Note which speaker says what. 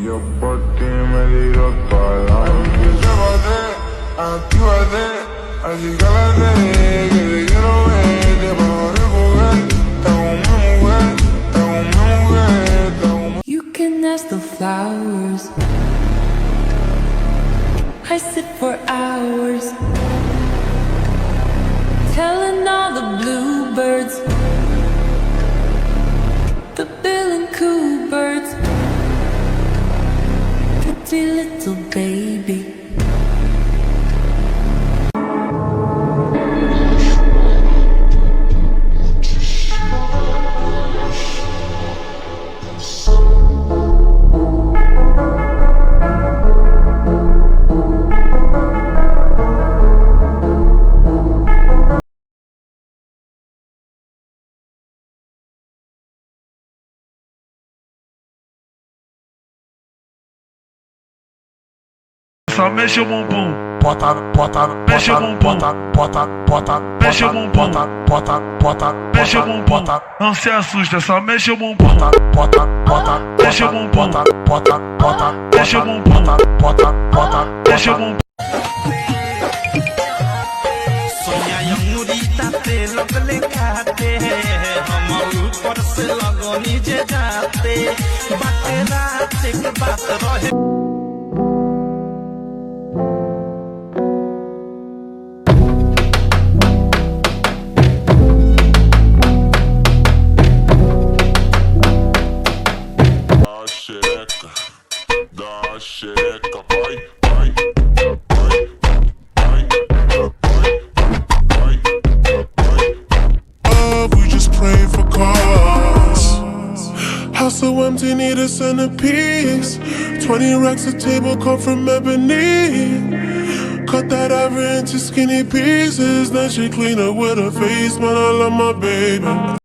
Speaker 1: yo por ti me tiro pa'lante. Llévate, actívate, acicálate, que te quiero ver, te puedo recoger. Te hago una mujer, te hago una mujer, te hago una...
Speaker 2: You can ask the flowers. I sit for hours, telling all the bluebirds, the bill and coo birds, pretty little baby.
Speaker 3: Só mexe o bumbum, bota, mexe o bumbum, bota, mexe o bumbum, bota, mexe o bumbum, não se assusta, só mexe o bumbum, bota, mexe o bumbum, bota, mexe o bumbum, bota, mexe o bumbum.
Speaker 4: Sonia यमुरी ताते लगले खाते हम ऊपर से लगो नीचे जाते बाते रात एक बात रहे
Speaker 1: Da checa, vai, vai, vai, vai, vai, vai.
Speaker 5: Love, we just pray for cause. House so empty, need a centerpiece. 20 racks a table cut from ebony. Cut that ivory into skinny pieces. Then she clean up with her face, man, I love my baby.